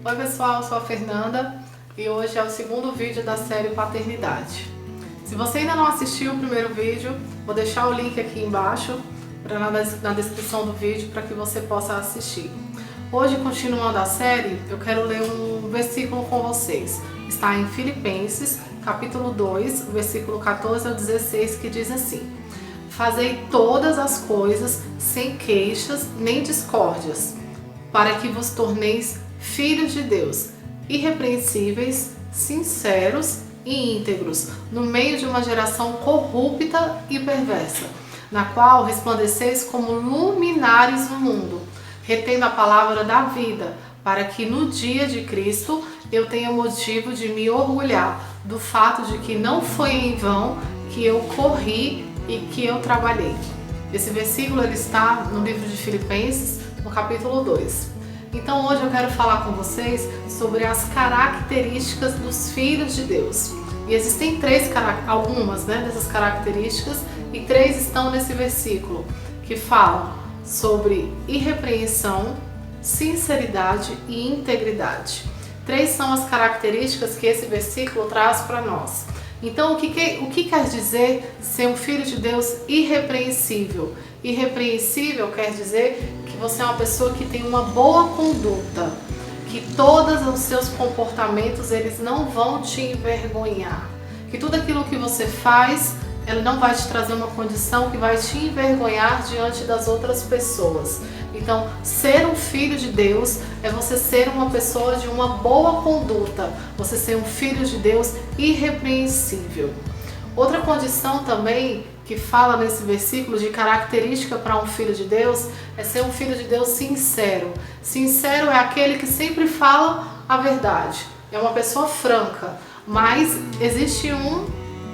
Oi pessoal, eu sou a Fernanda e hoje é o segundo vídeo da série Paternidade. Se você ainda não assistiu o primeiro vídeo, vou deixar o link aqui embaixo na descrição do vídeo para que você possa assistir. Hoje, continuando a série, eu quero ler um versículo com vocês. Está em Filipenses, capítulo 2, versículo 14 ao 16, que diz assim: Fazei todas as coisas sem queixas nem discórdias, para que vos torneis filhos de Deus, irrepreensíveis, sinceros e íntegros, no meio de uma geração corrupta e perversa, na qual resplandeceis como luminares no mundo, retendo a palavra da vida, para que no dia de Cristo eu tenha motivo de me orgulhar do fato de que não foi em vão que eu corri e que eu trabalhei. Esse versículo ele está no livro de Filipenses, no capítulo 2. Então hoje eu quero falar com vocês sobre as características dos filhos de Deus. E existem algumas dessas características, e 3 estão nesse versículo, que falam sobre irrepreensão, sinceridade e integridade. 3 são as características que esse versículo traz para nós. Então, o que quer dizer ser um filho de Deus irrepreensível? Irrepreensível quer dizer que você é uma pessoa que tem uma boa conduta, que todos os seus comportamentos eles não vão te envergonhar, que tudo aquilo que você faz ele não vai te trazer uma condição que vai te envergonhar diante das outras pessoas. Então, ser um filho de Deus é você ser uma pessoa de uma boa conduta, você ser um filho de Deus irrepreensível. Outra condição também que fala nesse versículo de característica para um filho de Deus é ser um filho de Deus sincero. Sincero é aquele que sempre fala a verdade, é uma pessoa franca, mas existe um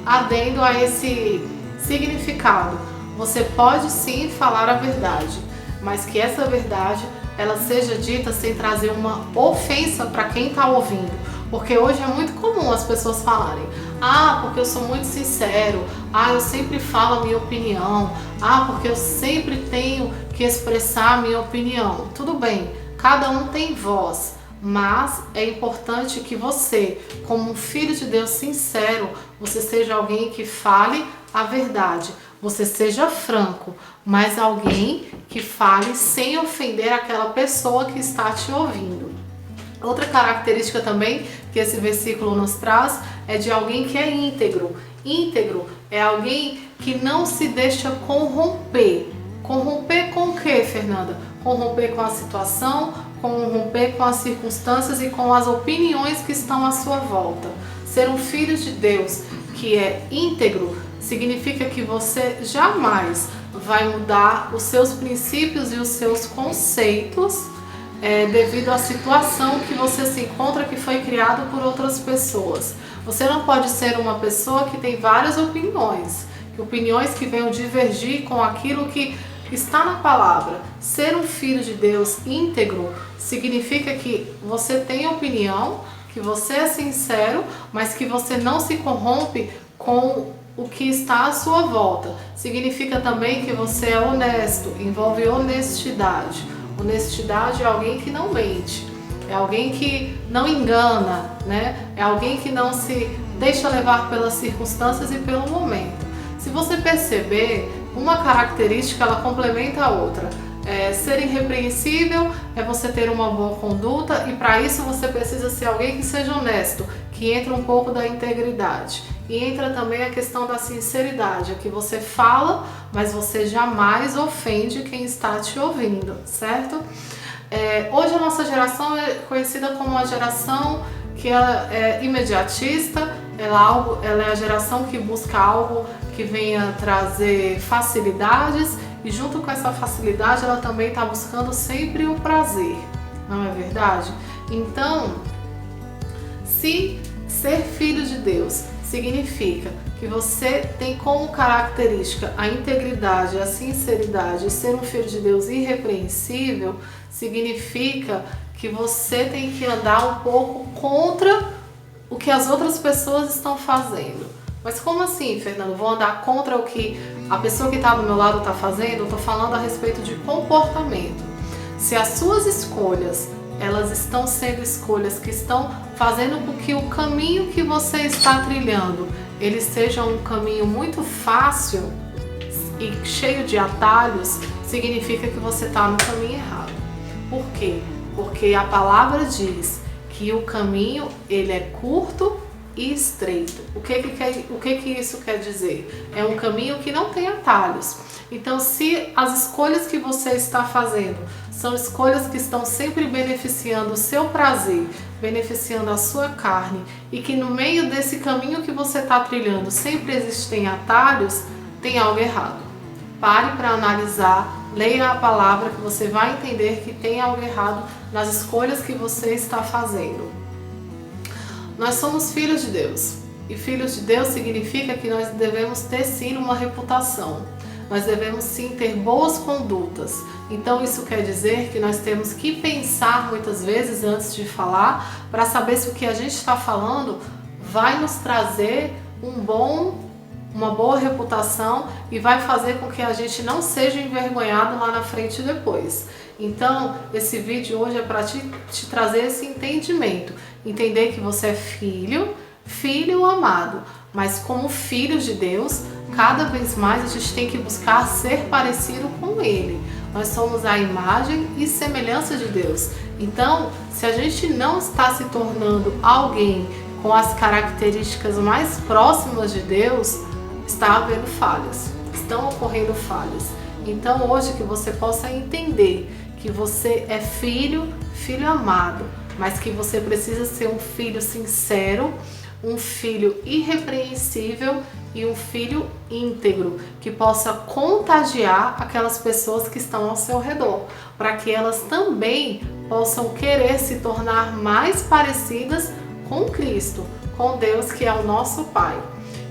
adendo a esse significado. Você pode sim falar a verdade, mas que essa verdade ela seja dita sem trazer uma ofensa para quem está ouvindo. Porque hoje é muito comum as pessoas falarem: porque eu sou muito sincero, eu sempre falo a minha opinião, porque eu sempre tenho que expressar a minha opinião. Tudo bem, cada um tem voz, mas é importante que você, como um filho de Deus sincero, você seja alguém que fale a verdade, você seja franco, mas alguém que fale sem ofender aquela pessoa que está te ouvindo. Outra característica também que esse versículo nos traz é de alguém que é íntegro. Íntegro é alguém que não se deixa corromper. Corromper com o que, Fernanda? Corromper com a situação, corromper com as circunstâncias e com as opiniões que estão à sua volta. Ser um filho de Deus que é íntegro significa que você jamais vai mudar os seus princípios e os seus conceitos devido à situação que você se encontra, que foi criado por outras pessoas. Você não pode ser uma pessoa que tem várias opiniões que venham divergir com aquilo que está na palavra. Ser um filho de Deus íntegro significa que você tem opinião, que você é sincero, mas que você não se corrompe com o que está à sua volta. Significa também que você é honesto, envolve honestidade. Honestidade é alguém que não mente, é alguém que não engana, É alguém que não se deixa levar pelas circunstâncias e pelo momento. Se você perceber, uma característica ela complementa a outra. Ser irrepreensível é você ter uma boa conduta, e para isso você precisa ser alguém que seja honesto, que entra um pouco da integridade. E entra também a questão da sinceridade, que você fala, mas você jamais ofende quem está te ouvindo, certo? Hoje a nossa geração é conhecida como uma geração que ela é imediatista, ela é a geração que busca algo que venha trazer facilidades, e junto com essa facilidade ela também está buscando sempre o prazer, não é verdade? Então, se ser filho de Deus significa que você tem como característica a integridade, a sinceridade, e ser um filho de Deus irrepreensível, significa que você tem que andar um pouco contra o que as outras pessoas estão fazendo. Mas como assim, Fernando? Vou andar contra o que a pessoa que está do meu lado está fazendo? Eu estou falando a respeito de comportamento. Se as suas escolhas elas estão sendo escolhas que estão fazendo com que o caminho que você está trilhando, ele seja um caminho muito fácil e cheio de atalhos, significa que você está no caminho errado. Por quê? Porque a palavra diz que o caminho ele é curto e estreito. O que isso quer dizer? É um caminho que não tem atalhos. Então, se as escolhas que você está fazendo são escolhas que estão sempre beneficiando o seu prazer, beneficiando a sua carne, e que no meio desse caminho que você está trilhando sempre existem atalhos, tem algo errado. Pare para analisar, leia a palavra que você vai entender que tem algo errado nas escolhas que você está fazendo. Nós somos filhos de Deus, e filhos de Deus significa que nós devemos ter sim uma reputação, nós devemos sim ter boas condutas. Então isso quer dizer que nós temos que pensar muitas vezes antes de falar, para saber se o que a gente está falando vai nos trazer uma boa reputação e vai fazer com que a gente não seja envergonhado lá na frente depois. Então, esse vídeo hoje é para te trazer esse entendimento. Entender que você é filho amado, mas como filhos de Deus, cada vez mais a gente tem que buscar ser parecido com Ele. Nós somos a imagem e semelhança de Deus. Então, se a gente não está se tornando alguém com as características mais próximas de Deus, está havendo falhas, estão ocorrendo falhas. Então hoje que você possa entender que você é filho amado, mas que você precisa ser um filho sincero, um filho irrepreensível e um filho íntegro, que possa contagiar aquelas pessoas que estão ao seu redor, para que elas também possam querer se tornar mais parecidas com Cristo, com Deus que é o nosso Pai.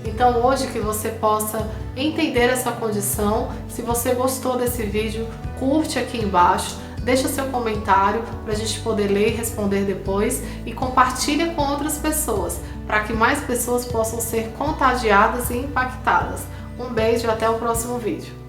Então hoje que você possa entender essa condição. Se você gostou desse vídeo, curte aqui embaixo, deixa seu comentário para a gente poder ler e responder depois, e compartilha com outras pessoas, para que mais pessoas possam ser contagiadas e impactadas. Um beijo e até o próximo vídeo.